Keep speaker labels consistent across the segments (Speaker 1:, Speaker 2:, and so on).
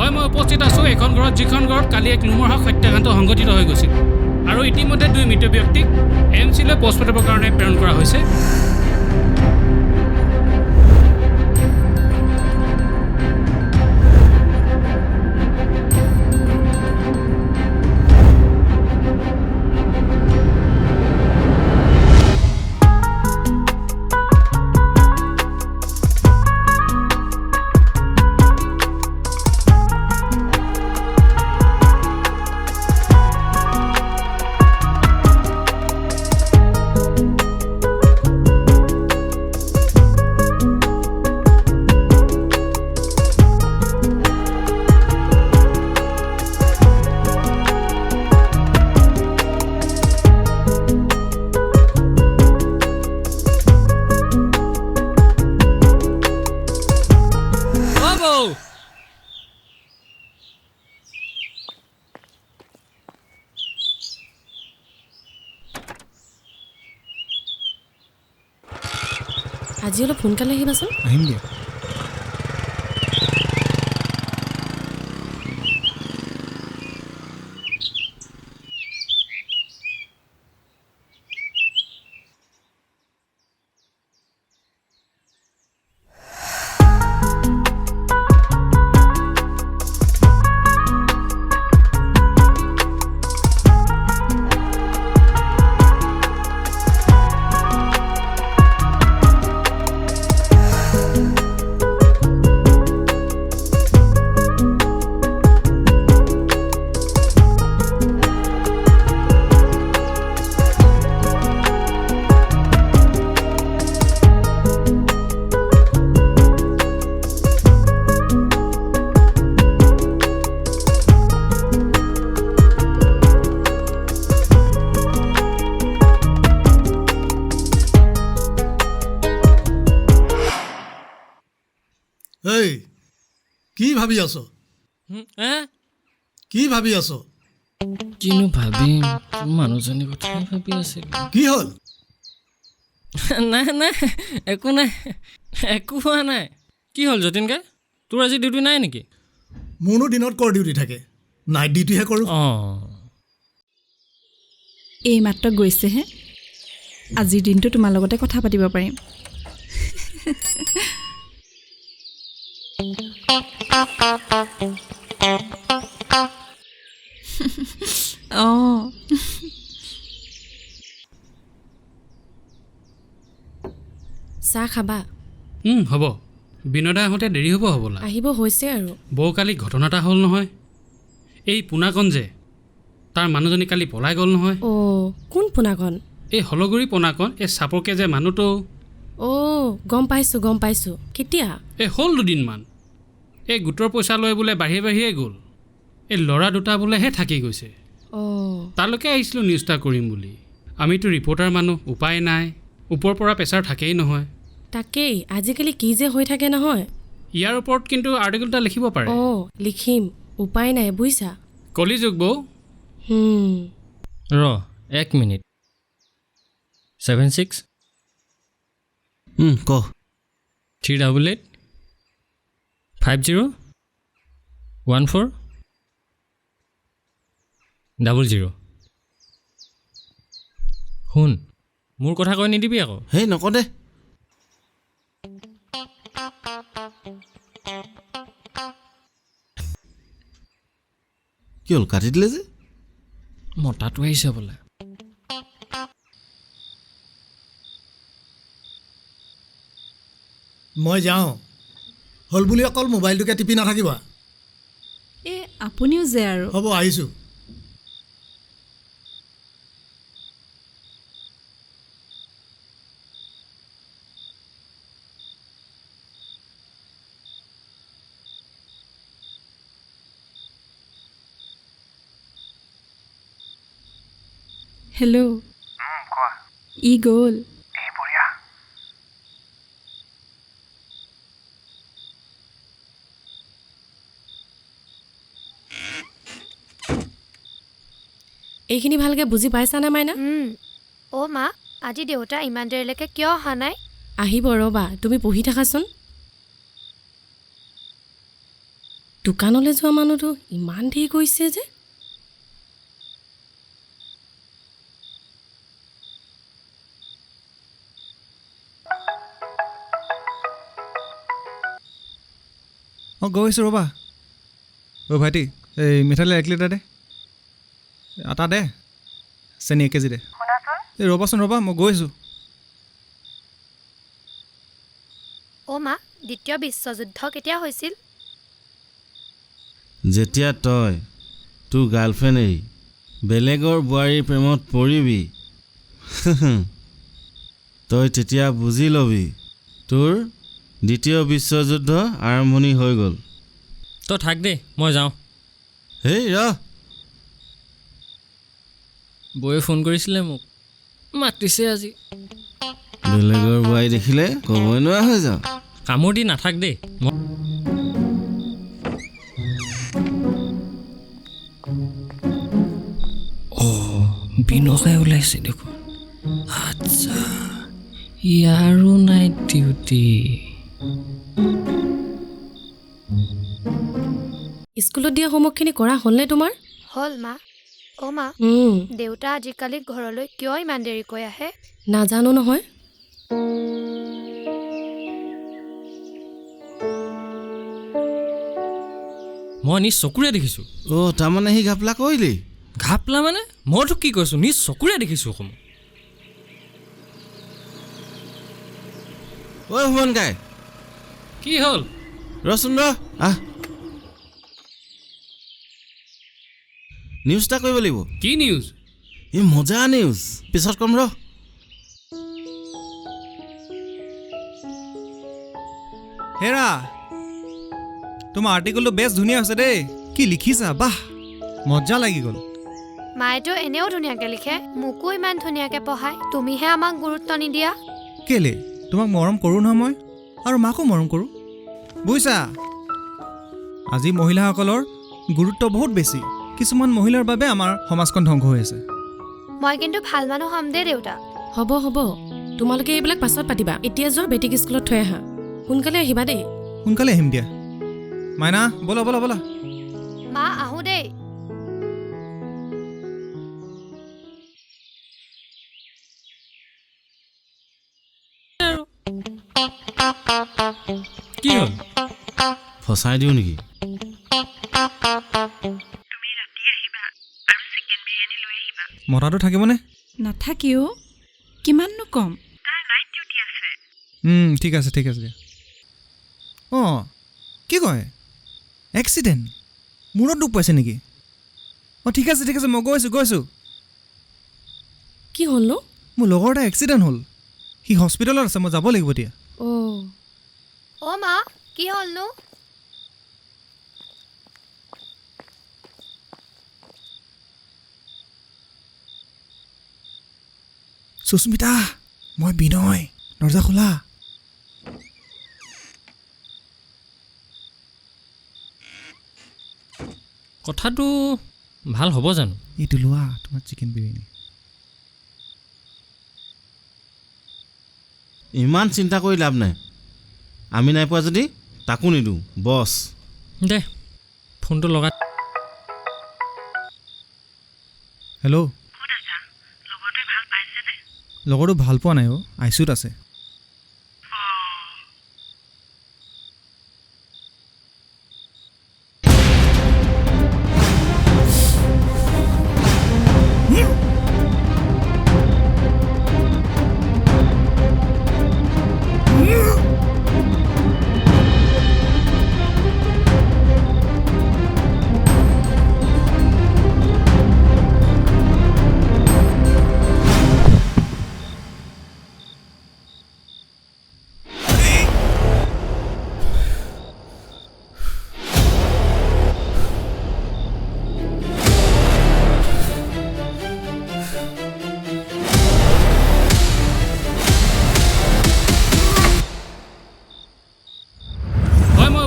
Speaker 1: হয় মই উপস্থিত আছোঁ এখন ঘৰত যিখন ঘৰত কালি এক লোমহৰ্ষক হত্যাকাণ্ড সংঘটিত হৈ গৈছিল আৰু ইতিমধ্যে 2 মৃত ব্যক্তিক এমচিলৈ পষ্টমৰ্টেমৰ কাৰণে প্ৰেৰণ কৰা হৈছে।
Speaker 2: আজি অলপ সোনকালে আহিবাচোন।
Speaker 3: আহিম দিয়া।
Speaker 4: এই কি ভাবি আছ? কি ভাবি আছ?
Speaker 5: কিনো ভাবিম, মানুহজনীৰ কথাই ভাবি আছিলোঁ।
Speaker 4: কি হ'ল?
Speaker 5: নাই নাই একো নাই, একো হোৱা নাই। কি হ'ল যতীনকে, তোৰ আজি ডিউটি নাই নেকি?
Speaker 4: মোৰনো দিনত কৰ ডিউটি থাকে, নাইট ডিউটিহে কৰোঁ।
Speaker 5: অঁ,
Speaker 6: এই মাত্ৰ গৈছেহে, আজিৰ দিনটো তোমাৰ লগতে কথা পাতিব পাৰিম। অঁ,
Speaker 2: চাহ খাবা?
Speaker 1: হ'ব। বিনোদা আহোঁতে দেৰি হ'ব হ'বলা।
Speaker 2: আহিব হৈছে আৰু।
Speaker 1: বৌ কালি ঘটনা এটা হ'ল নহয়। এই পোনাকণ যে, তাৰ মানুহজনী কালি পলাই গ'ল নহয়।
Speaker 2: অ' কোন পোনাকণ?
Speaker 1: এই হলগুৰি পোনাকণ, এই চাপৰকে যে মানুহটো।
Speaker 2: অ' গম পাইছোঁ। কেতিয়া?
Speaker 1: এই হ'ল 2 দিনমান। এই গোটৰ পইচা লৈ বোলে বাঢ়িয়ে গ'ল। এই ল'ৰা দুটা বোলেহে থাকি গৈছে।
Speaker 2: অ'
Speaker 1: তালৈকে আহিছিলোঁ নিউজ এটা কৰিম বুলি। আমিতো ৰিপৰ্টাৰ মানুহ, উপায় নাই। ওপৰৰ পৰা প্ৰেছাৰ থাকেই নহয়।
Speaker 2: তাকেই, আজিকালি কি যে হৈ থাকে নহয়।
Speaker 1: ইয়াৰ ওপৰত কিন্তু আৰ্টিকল এটা লিখিব পাৰে।
Speaker 2: অ' লিখিম, উপায় নাই বুজিছা।
Speaker 1: কলিযুগ বৌ।
Speaker 5: ৰ 1 মিনিট। 76
Speaker 3: ক
Speaker 5: 388 50 14 00। শুন, মোৰ কথা কৈ নিদিবি আকৌ।
Speaker 3: হেই নক দে। কি হ'ল, কাটি দিলে যে?
Speaker 5: মতাটো আহিছে বোলে।
Speaker 4: মই যাওঁ। হ'ল বুলি অকল মোবাইলটোকে টিপি নাথাকিবা।
Speaker 6: এই আপুনিও যে আৰু।
Speaker 4: হ'ব, আহিছোঁ।
Speaker 6: হেল্ল', ই গ'ল।
Speaker 2: এইখিনি ভালকৈ বুজি পাইছানে মাইনা?
Speaker 7: অ' মা, আজি দেউতা ইমান দেৰিলৈকে কিয় অহা নাই?
Speaker 2: আহিব ৰ'বা, তুমি পঢ়ি থাকাচোন। দোকানলৈ যোৱা মানুহটো ইমান দেৰি কৰিছে যে
Speaker 3: অঁ গৈছোঁ ৰ'বা ভাইটি এই মিঠাইলৈ 1 লিটাৰ দে আটা দে চেনি 1 কেজি দে এই ৰ'বাচোন ৰ'বা মই গৈছোঁ
Speaker 7: অ' মা দ্বিতীয় বিশ্বযুদ্ধ কেতিয়া হৈছিল
Speaker 8: যেতিয়া তই তোৰ গাৰ্লফ্ৰেণ্ড এৰি বেলেগৰ বোৱাৰীৰ প্ৰেমত পৰিবি তই তেতিয়া বুজি ল'বি তোৰ দ্বিতীয় বিশ্বযুদ্ধ আৰম্ভণি হৈ গ'ল
Speaker 5: তই থাক দেই মই যাওঁ
Speaker 8: হেই ৰ
Speaker 5: বৌয়ে ফোন কৰিছিলে মোক মাতিছে আজি
Speaker 8: বেলেগৰ বোৱাৰী দেখিলে ক'বই নোৱাৰা হৈ যাওঁ
Speaker 5: কামোৰ দি নাথাক দেই বিনকাই ওলাইছে দেখোন আচ্ছা ইয়াৰো নাইট ডিউটি
Speaker 2: স্কুলত দিয়া হোমৱৰ্কখিনি কৰা হ'লনে তোমাৰ
Speaker 7: হ'ল মা অ' মা দেউতা আজিকালি ঘৰলৈ কিয় ইমান দেৰিকৈ আহে
Speaker 2: নাজানো নহয়
Speaker 5: মই নিজ চকুৰে দেখিছোঁ
Speaker 8: অ' তাৰমানে সি ঘাপলা কৰিলি
Speaker 5: ঘাপলা মানে মইতো কি কৈছোঁ নিজ চকুৰে দেখিছোঁ অসমত
Speaker 8: ঐ সুমন গাই
Speaker 1: কি হ'ল
Speaker 8: ৰচোন ৰ আহ নিউজ এটা কৰিব লাগিব
Speaker 1: কি নিউজ
Speaker 8: এই মজা নিউজ পিছত কম ৰ
Speaker 3: হেৰা তোমাৰ আৰ্টিকলটো বেছ ধুনীয়া হৈছে দেই কি লিখিছা বাহ মজা লাগি গ'ল
Speaker 7: মায়েতো এনেও ধুনীয়াকৈ লিখে মোকো ইমান ধুনীয়াকৈ পঢ়ায় তুমিহে আমাক গুৰুত্ব নিদিয়া
Speaker 3: কেলে তোমাক মৰম কৰোঁ নহয় মই আৰু মাকো মৰম কৰোঁ বুজিছা আজি মহিলাসকলৰ গুৰুত্ব বহুত বেছি কিছুমান মহিলাৰ বাবে আমাৰ সমাজখন ধ্বংস হৈ আছে
Speaker 7: মই কিন্তু ভাল মানুহ হ'ম দেই দেউতা
Speaker 2: হ'ব হ'ব তোমালোকে এইবিলাক পাছত পাতিবা এতিয়া যোৱা বেটিক স্কুলত থৈ আহা সোনকালে আহিবা দেই
Speaker 3: সোনকালে আহিম দিয়া মাইনা ব'লা ব'লা ব'লা
Speaker 7: মা আহোঁ দেই
Speaker 5: কি হ'ল
Speaker 8: ফচাই দিওঁ নেকি
Speaker 3: মতাটো থাকিবনে
Speaker 6: নাথাকিও কিমাননো কম
Speaker 3: ঠিক আছে ঠিক আছে দিয়া অঁ কি কয় এক্সিডেণ্ট মূৰত দুখ পাইছে নেকি অঁ ঠিক আছে মই গৈছোঁ
Speaker 2: কি হ'লনো
Speaker 3: মোৰ লগৰ এটা এক্সিডেণ্ট হ'ল সি হস্পিটেলত আছে মই যাব লাগিব এতিয়া
Speaker 7: অ' মা কি হ'লনো
Speaker 3: সুস্মিতা মই বিনয় দৰ্জা খোলা
Speaker 5: কথাটো ভাল হ'ব জানো
Speaker 3: এইটো লোৱা তোমাৰ চিকেন বিৰিয়ানী
Speaker 8: ইমান চিন্তা কৰি লাভ নাই আমি নাই পোৱা যদি তাকো নিদিওঁ বছ
Speaker 5: দে ফোনটো লগা
Speaker 3: হেল্ল' লগৰটো ভাল পোৱা নাই অ' আইচিউত আছে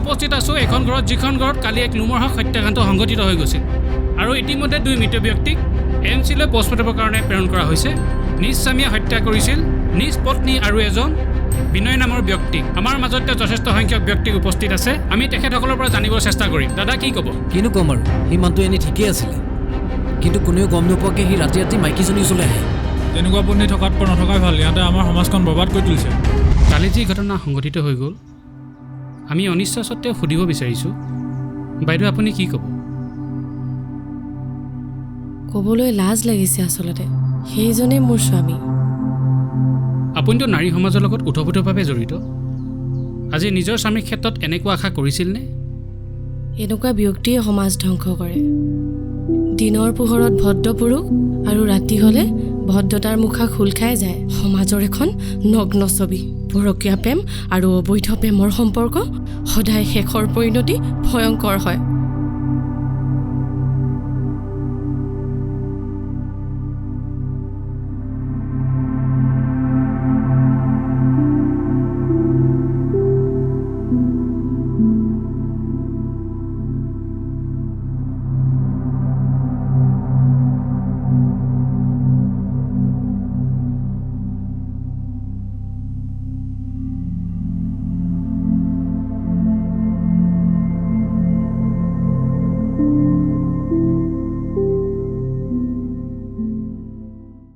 Speaker 1: উপস্থিত আছোঁ এখন ঘৰত যিখন ঘৰত কালি এক লোমহৰ্ষক হত্যাকাণ্ড সংঘটিত হৈ গৈছিল আৰু ইতিমধ্যে 2 মৃত ব্যক্তিক এমচিলৈ পষ্টমৰ্টেমৰ কাৰণে প্ৰেৰণ কৰা হৈছে নিজ স্বামীয়ে হত্যা কৰিছিল নিজ পত্নী আৰু এজন বিনয় নামৰ ব্যক্তিক আমাৰ মাজতে যথেষ্ট সংখ্যক ব্যক্তিক উপস্থিত আছে আমি তেখেতসকলৰ পৰা জানিবৰ চেষ্টা কৰিম দাদা কি ক'ব
Speaker 9: কিনো ক'ম আৰু সি মানুহটো এনেই ঠিকেই আছিলে কিন্তু কোনেও গম নোপোৱাকৈ সি ৰাতি ৰাতি মাইকীজনী ওচৰলৈ আহে
Speaker 10: তেনেকুৱা পত্নী থকাত পৰা নথকাই ভাল ইয়াতে আমাৰ সমাজখন বৰবাদ কৰি তুলিছে
Speaker 1: কালি যি ঘটনা সংঘটিত হৈ গ'ল আমি অনিচ্ছা সত্ত্বেও সুধিব বিচাৰিছোঁ বাইদেউ আপুনি কি ক'ব
Speaker 2: ক'বলৈ লাজ লাগিছে আচলতে সেইজনেই মোৰ স্বামী
Speaker 1: আপুনিতো নাৰী সমাজৰ লগত ওতঃপ্ৰোতভাৱে জড়িত আজি নিজৰ স্বামীৰ ক্ষেত্ৰত এনেকুৱা আশা কৰিছিলনে
Speaker 2: এনেকুৱা ব্যক্তিয়ে সমাজ ধ্বংস কৰে দিনৰ পোহৰত ভদ্ৰ পুৰুষ আৰু ৰাতি হ'লে ভদ্ৰতাৰ মুখা খোল খাই যায় সমাজৰ এখন নগ্ন ছবি পৰকীয়া প্ৰেম আৰু অবৈধ প্ৰেমৰ সম্পৰ্ক সদায় শেষৰ পৰিণতি ভয়ংকৰ হয়